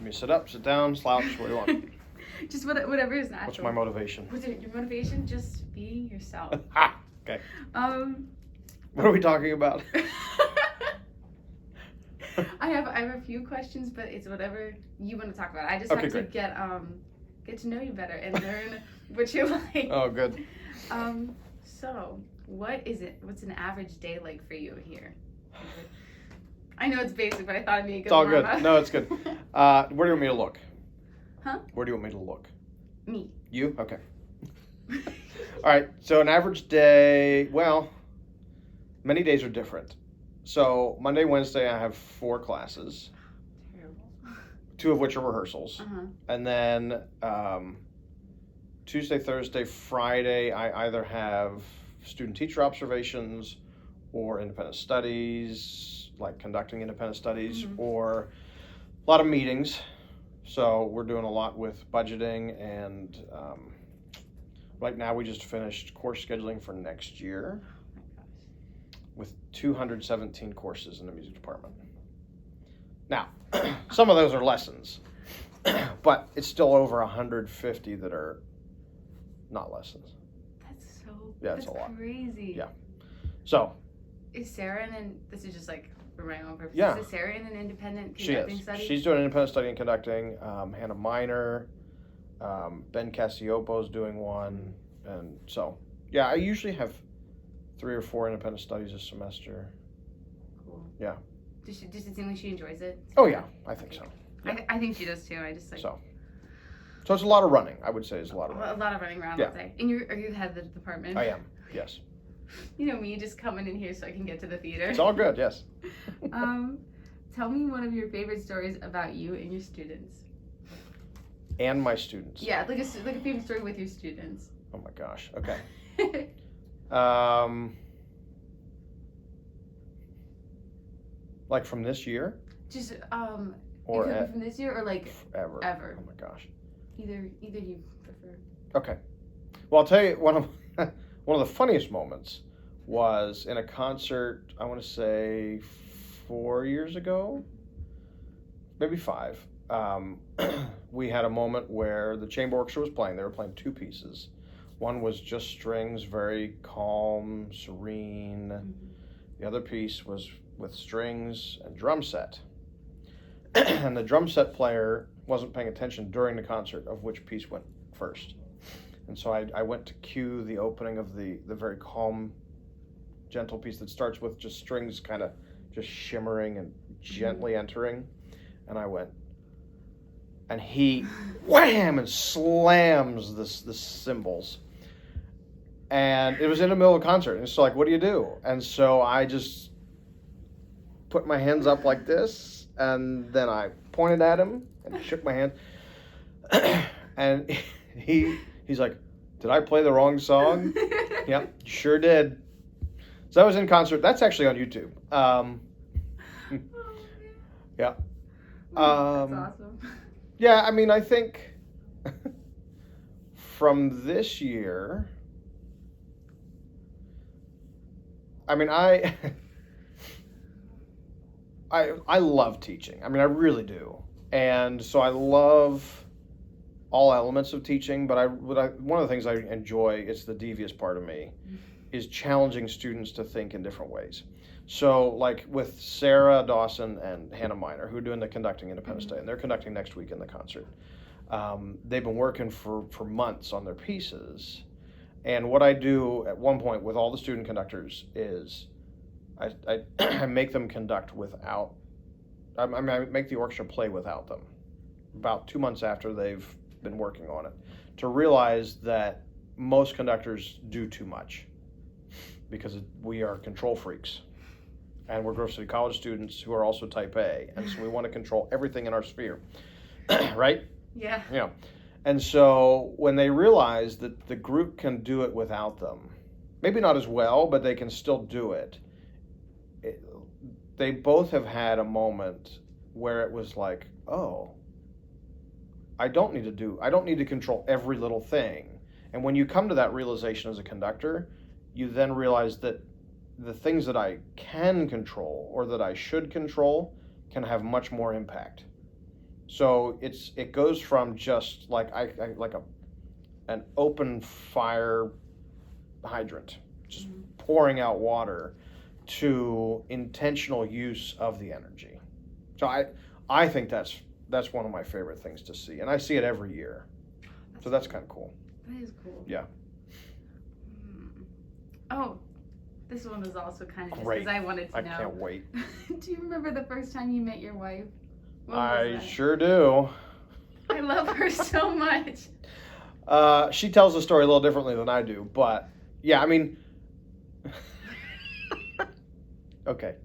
me sit up, sit down, slouch, what do you want? Just whatever is natural. What's my motivation? What's your motivation? Just being yourself. Ha! Okay. What are we talking about? I have a few questions, but it's whatever you want to talk about. I just like to get to know you better and learn what you like. Oh, good. So what's an average day like for you here? I know it's basic, but I thought it'd be a good. It's all good. No, it's good. Where do you want me to look? Huh? Where do you want me to look? Me. You? Okay. All right. So an average day. Well, many days are different. So Monday, Wednesday, I have 4 classes. Terrible. 2 of which are rehearsals. Uh-huh. And then Tuesday, Thursday, Friday, I either have student-teacher observations or independent studies, like conducting independent studies, or a lot of meetings. So we're doing a lot with budgeting, and right now we just finished course scheduling for next year with 217 courses in the music department. Now, some of those are lessons, but it's still over 150 that are not lessons. That's a lot. Crazy. Yeah. So. Is Sarah this is just like for my own purposes, yeah. Is Sarah in an independent conducting study? She's doing an independent study in conducting. Hannah Miner, Ben Cassiopo's doing one. And so, yeah, I usually have 3 or 4 independent studies a semester. Cool. Yeah. Does it seem like she enjoys it? Oh, yeah, I think so. Yeah. I think she does too. I just like. So it's a lot of running, I would say. It's a lot of running. A lot of running around all day. And are you head of the department? I am, yes. You know me, just coming in here so I can get to the theater. It's all good, yes. Tell me one of your favorite stories about you and your students. And my students. Yeah, like a favorite story with your students. Oh my gosh. Okay. Like from this year? Just or it could be from this year or like ever. Oh my gosh. Either you prefer. Okay. Well, I'll tell you one of the funniest moments was in a concert. I want to say 4 years ago, maybe 5. We had a moment where the chamber orchestra was playing. They were playing 2 pieces. One was just strings, very calm, serene. The other piece was with strings and drum set. And the drum set player wasn't paying attention during the concert of which piece went first. And so I went to cue the opening of the very calm, gentle piece that starts with just strings kind of just shimmering and gently entering. And I went, and he wham and slams the cymbals. And it was in the middle of a concert. And it's like, what do you do? And so I just put my hands up like this, and then I pointed at him and shook my hand. And he's like, did I play the wrong song? Yep, sure did. So that was in concert. That's actually on YouTube. Yeah. That's awesome. Yeah, I mean, I think from this year, I mean, I love teaching. I mean, I really do. And so I love all elements of teaching, but one of the things I enjoy, it's the devious part of me, is challenging students to think in different ways. So like with Sarah Dawson and Hannah Miner, who are doing the conducting Independence Day, and they're conducting next week in the concert. They've been working for months on their pieces. And what I do at one point with all the student conductors is I make them conduct without, I make the orchestra play without them about 2 months after they've been working on it, to realize that most conductors do too much because we are control freaks. And we're Grove City College students who are also type A. And so we want to control everything in our sphere, right? Yeah. Yeah. And so when they realize that the group can do it without them, maybe not as well, but they can still do it, they both have had a moment where it was like, oh, I don't need to control every little thing. And when you come to that realization as a conductor, you then realize that the things that I can control or that I should control can have much more impact. So it goes from just like an open fire hydrant, just pouring out water, to intentional use of the energy. So I think that's one of my favorite things to see, and I see it every year. So that's kind of cool. That is cool. Yeah. Oh, this one is also kind of just Great. because I wanted to know. I can't wait. Do you remember the first time you met your wife? I sure do. I love her so much. She tells the story a little differently than I do, but yeah, I mean, okay,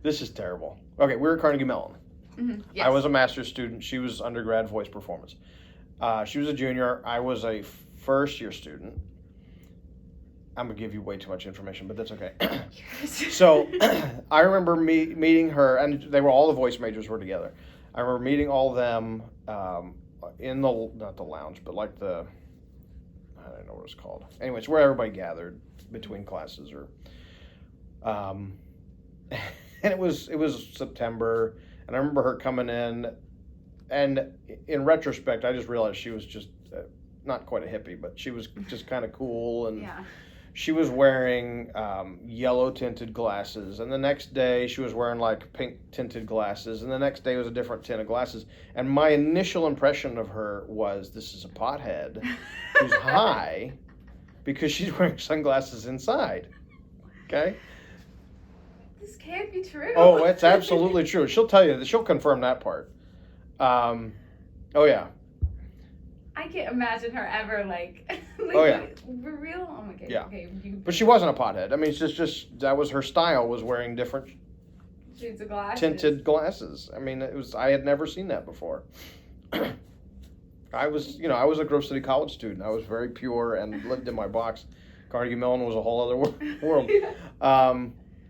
this is terrible. Okay, we were at Carnegie Mellon. Mm-hmm. Yes. I was a master's student. She was undergrad voice performance. She was a junior. I was a first year student. I'm going to give you way too much information, but that's okay. So I remember meeting her, and all the voice majors were together. I remember meeting all of them in not the lounge, but like I don't know what it's called. Anyways, where everybody gathered between classes, and it was September, and I remember her coming in, and in retrospect, I just realized she was just not quite a hippie, but she was just kind of cool, and yeah. She was wearing yellow tinted glasses, and the next day she was wearing like pink tinted glasses, and the next day was a different tint of glasses. And my initial impression of her was, this is a pothead who's high because she's wearing sunglasses inside. Okay? This can't be true. Oh, it's absolutely true. She'll tell you that. She'll confirm that part. Oh yeah. I can't imagine her ever like oh yeah, for real. Oh my god. Yeah. Okay, but she wasn't a pothead. I mean, it's just that was her style. Was wearing different shades of glasses. Tinted glasses. I mean, I had never seen that before. I was a Grove City College student. I was very pure and lived in my box. Carnegie Mellon was a whole other world. Yeah.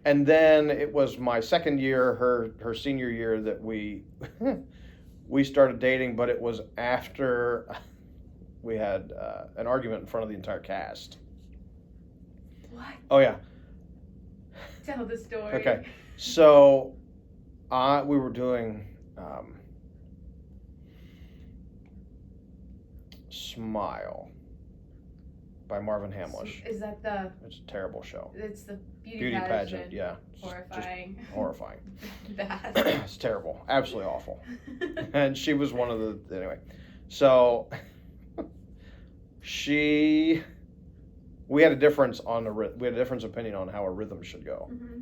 And then it was my second year, her senior year, that we started dating, but it was after we had an argument in front of the entire cast. What? Oh yeah. Tell the story. Okay, so we were doing Smile by Marvin Hamlish. Is that the? It's a terrible show. It's the beauty pageant. Yeah. Horrifying. Just horrifying. Bad. It's terrible. Absolutely awful. And she was one of the anyway. So we had a difference opinion on how a rhythm should go. Mm-hmm.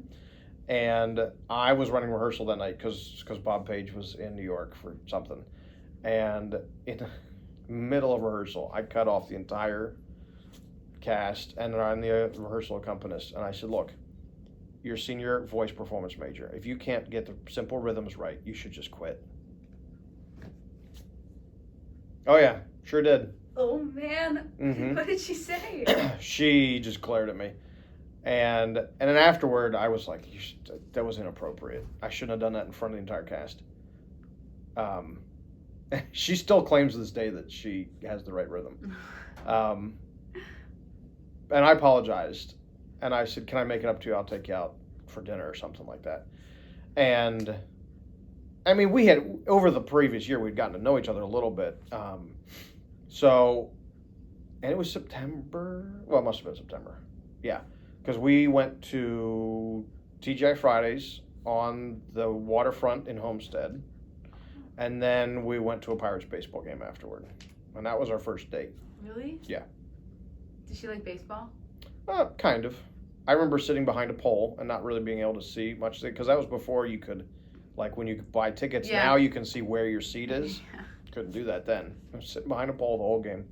And I was running rehearsal that night because Bob Page was in New York for something. And in the middle of rehearsal, I cut off the entire cast and I'm the rehearsal accompanist. And I said, look, you're a senior voice performance major. If you can't get the simple rhythms right, you should just quit. Oh, yeah, sure did. Oh, man. Mm-hmm. What did she say? She just glared at me. And then afterward, I was like, that was inappropriate. I shouldn't have done that in front of the entire cast. She still claims to this day that she has the right rhythm. And I apologized. And I said, can I make it up to you? I'll take you out for dinner or something like that. And, I mean, we had, over the previous year, we'd gotten to know each other a little bit. And it was September. Well, it must have been September. Yeah. Because we went to TGI Fridays on the waterfront in Homestead. And then we went to a Pirates baseball game afterward. And that was our first date. Really? Yeah. Did she like baseball? Kind of. I remember sitting behind a pole and not really being able to see much, because that was before you could, like when you could buy tickets, yeah. Now you can see where your seat is. Yeah. Couldn't do that then. I was sitting behind a pole the whole game.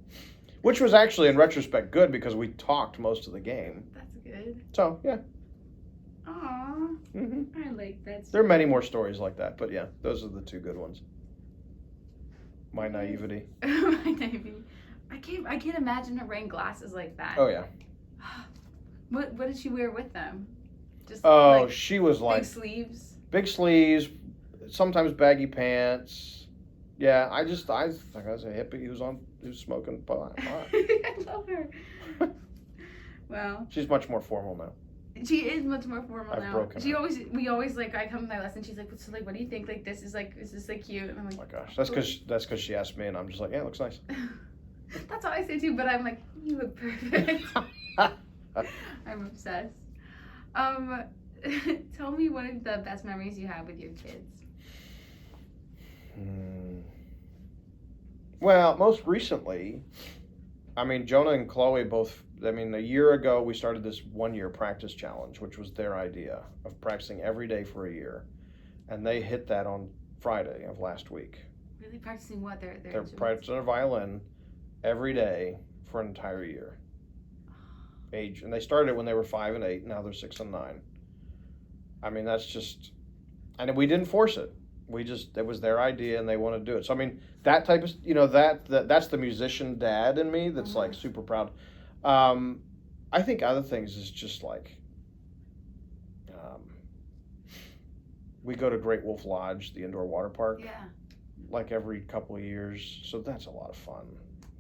Which was actually, in retrospect, good because we talked most of the game. That's good. So, yeah. Aw. Mm-hmm. I like that story. There are many more stories like that, but yeah, those are the two good ones. My naivety. My naivety. I can't imagine her wearing glasses like that. Oh, yeah. What did she wear with them? Just like, she was like... Big sleeves, sometimes baggy pants. Yeah, I was a hippie who's smoking pot. I love her. Well. She's much more formal now. She is much more formal I've now. broken her. We always like, I come to my lesson, she's like, so like, what do you think? Like, this is like cute? And I'm like, oh my gosh, that's because she asked me, and I'm just like, yeah, it looks nice. That's what I say too, but I'm like, you look perfect. I'm obsessed. Tell me one of the best memories you have with your kids. Well, most recently, I mean, Jonah and Chloe both, I mean, a year ago we started this 1-year practice challenge, which was their idea of practicing every day for a year. And they hit that on Friday of last week. Really practicing what? They're practicing their violin every day for an entire year. And they started when they were 5 and 8, now they're 6 and 9. I mean, that's just, and we didn't force it. It was their idea and they want to do it. So, I mean, that type of, that's the musician dad in me that's like super proud. I think other things is just like, we go to Great Wolf Lodge, the indoor water park, like every couple of years. So that's a lot of fun.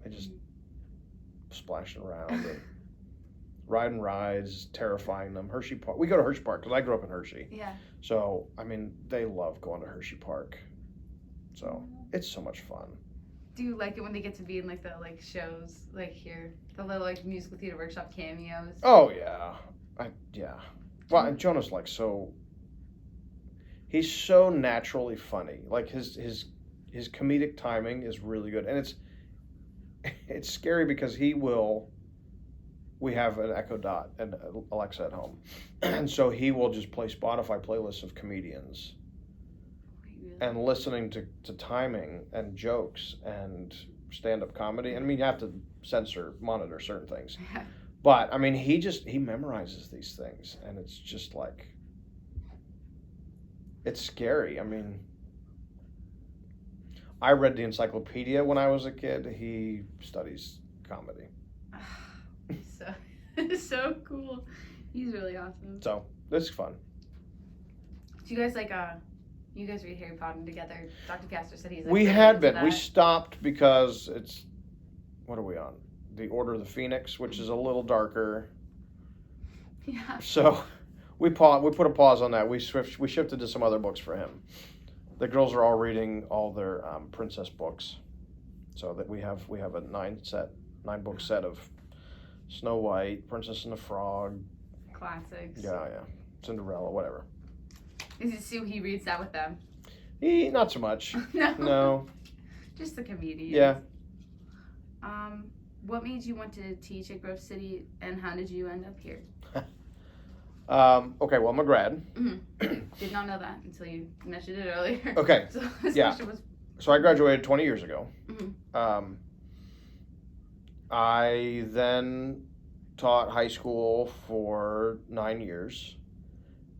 They just splashing around and riding rides, terrifying them. Hershey Park. We go to Hershey Park because I grew up in Hershey. Yeah. So, I mean, they love going to Hershey Park. So, it's so much fun. Do you like it when they get to be in like the shows like here, the little like musical theater workshop cameos? Oh yeah, yeah. Well, and Jonah's like he's so naturally funny. Like his comedic timing is really good, and it's scary because we have an Echo Dot and Alexa at home, and so he will just play Spotify playlists of comedians. And listening to timing and jokes and stand-up comedy. And I mean, you have to monitor certain things. Yeah. But, I mean, he memorizes these things. And it's just like, it's scary. I mean, I read the encyclopedia when I was a kid. He studies comedy. So cool. He's really awesome. So, it's fun. Do you guys you guys read Harry Potter together? Dr. Castor said he's like, we had been. We stopped because it's, what are we on? The Order of the Phoenix, which is a little darker. Yeah. So we put a pause on that. We shifted to some other books for him. The girls are all reading all their princess books. So that we have a 9-book set of Snow White, Princess and the Frog. Classics. Yeah. Cinderella, whatever. Is it Sue? He reads that with them? Not so much. No. Just the comedians. Yeah. What made you want to teach at Grove City, and how did you end up here? Okay, well, I'm a grad. Mm-hmm. Did not know that until you mentioned it earlier. Okay. So this question was... So I graduated 20 years ago. Mm-hmm. I then taught high school for 9 years,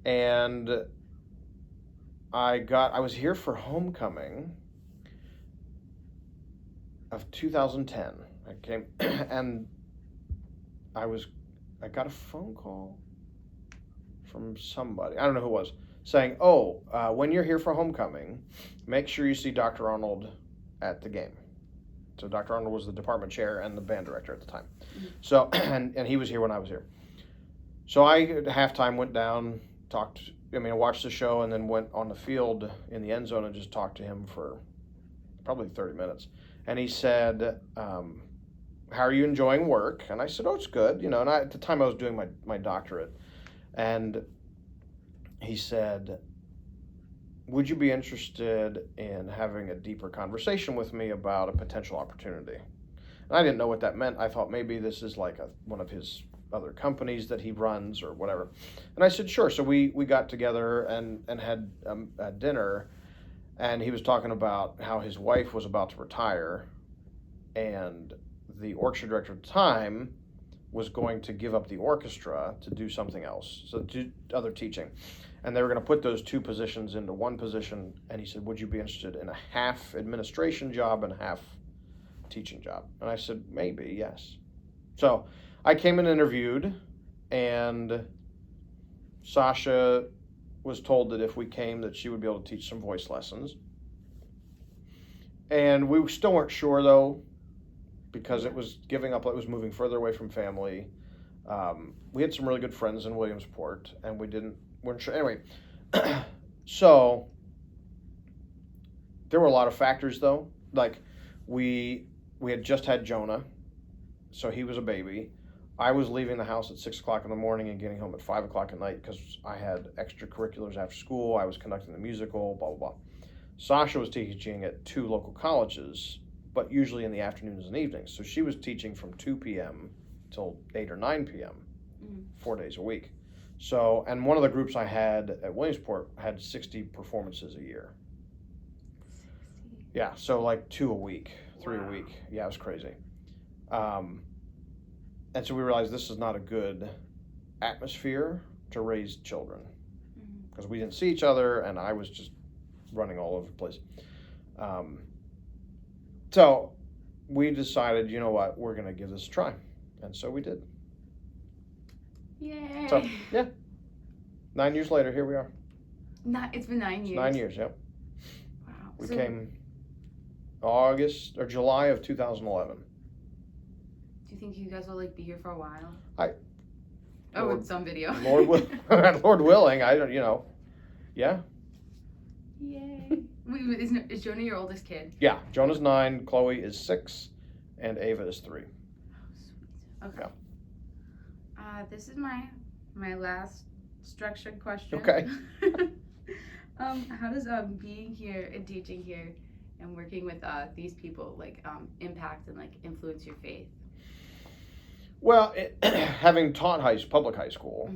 and I was here for homecoming of 2010. I came and I got a phone call from somebody, I don't know who it was, saying, when you're here for homecoming, make sure you see Dr. Arnold at the game. So Dr. Arnold was the department chair and the band director at the time. Mm-hmm. So, and he was here when I was here. So I, at halftime, went down, I watched the show and then went on the field in the end zone and just talked to him for probably 30 minutes. And he said, how are you enjoying work? And I said, it's good. And at the time I was doing my doctorate. And he said, would you be interested in having a deeper conversation with me about a potential opportunity? And I didn't know what that meant. I thought maybe this is like one of his other companies that he runs or whatever. And I said, sure. So we got together and had a dinner, and he was talking about how his wife was about to retire, and the orchestra director at the time was going to give up the orchestra to do something else, so do other teaching. And they were going to put those two positions into one position. And he said, would you be interested in a half administration job and a half teaching job? And I said, maybe, yes. So I came and interviewed, and Sasha was told that if we came that she would be able to teach some voice lessons. And we still weren't sure, though, because it was moving further away from family. We had some really good friends in Williamsport, and weren't sure. Anyway, so there were a lot of factors, though. Like, we had just had Jonah, so he was a baby. I was leaving the house at 6 o'clock in the morning and getting home at 5 o'clock at night because I had extracurriculars after school. I was conducting the musical, blah, blah, blah. Sasha was teaching at 2 local colleges, but usually in the afternoons and evenings. So she was teaching from 2 p.m. till 8 or 9 p.m., 4 days a week. So, and one of the groups I had at Williamsport had 60 performances a year. 60. Yeah, so like 2 a week, 3 a week. Yeah, it was crazy. And so we realized this is not a good atmosphere to raise children because we didn't see each other, and I was just running all over the place. So we decided, you know what, we're going to give this a try. And so we did. Yay. So, yeah. 9 years later, here we are. It's been 9 years. 9 years, yep. Wow. We came July of 2011. Do you think you guys will like be here for a while? Lord, with some video. Lord willing, I don't, yeah. Yay. Is Jonah your oldest kid? Yeah, Jonah's 9, Chloe is 6, and Ava is 3. Oh, sweet. Okay. Yeah. This is my last structured question. Okay. How does being here and teaching here and working with these people impact and influence your faith? Well, having taught public high school,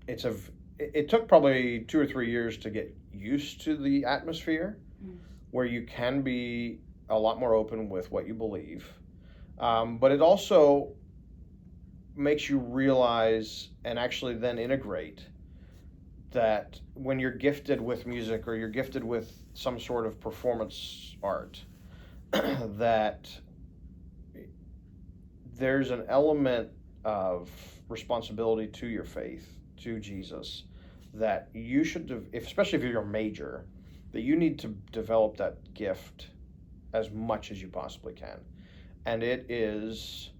it took probably 2 or 3 years to get used to the atmosphere where you can be a lot more open with what you believe. But it also makes you realize and actually then integrate that when you're gifted with music or you're gifted with some sort of performance art, that there's an element of responsibility to your faith, to Jesus, that you should, especially if you're a major, that you need to develop that gift as much as you possibly can. And it is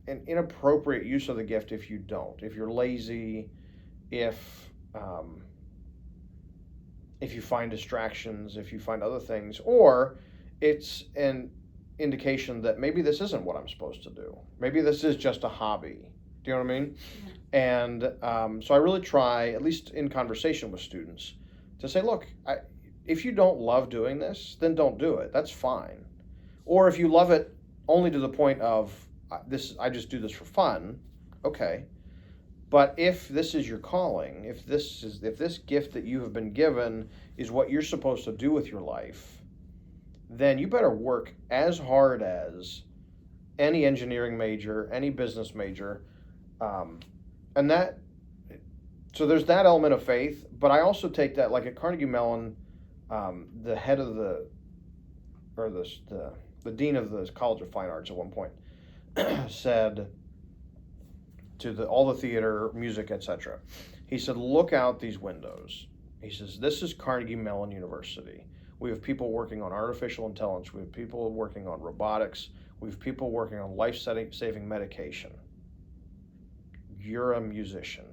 an inappropriate use of the gift if you don't. If you're lazy, if you find distractions, if you find other things, or it's an indication that maybe this isn't what I'm supposed to do. Maybe this is just a hobby. Do you know what I mean? Yeah. And so I really try, at least in conversation with students, to say, look, if you don't love doing this, then don't do it. That's fine. Or if you love it only to the point of I just do this for fun, okay. But if this is your calling, if this gift that you have been given is what you're supposed to do with your life, then you better work as hard as any engineering major, any business major, and that. So there's that element of faith, but I also take that, like at Carnegie Mellon, the head of the dean of the College of Fine Arts at one point said to all the theater, music, etc. He said, look out these windows. He says, this is Carnegie Mellon University. We have people working on artificial intelligence. We have people working on robotics. We have people working on life-saving medication. You're a musician.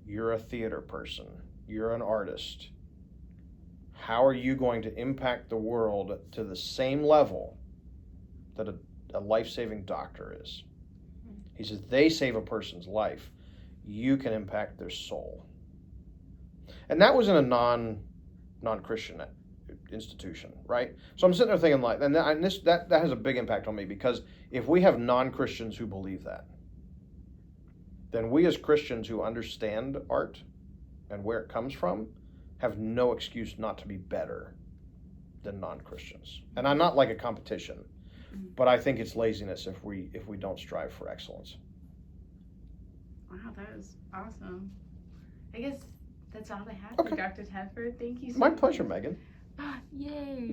You're a theater person. You're an artist. How are you going to impact the world to the same level that a life-saving doctor is? He says, they save a person's life. You can impact their soul. And that was in a non-Christian institution, right? So I'm sitting there thinking, that has a big impact on me, because if we have non-Christians who believe that, then we as Christians who understand art and where it comes from have no excuse not to be better than non-Christians. And I'm not like a competition, but I think it's laziness if we don't strive for excellence. Wow, that was awesome. I guess that's all I have Okay. for Dr. Tedford. Thank you so My much. pleasure, Megan. Yay.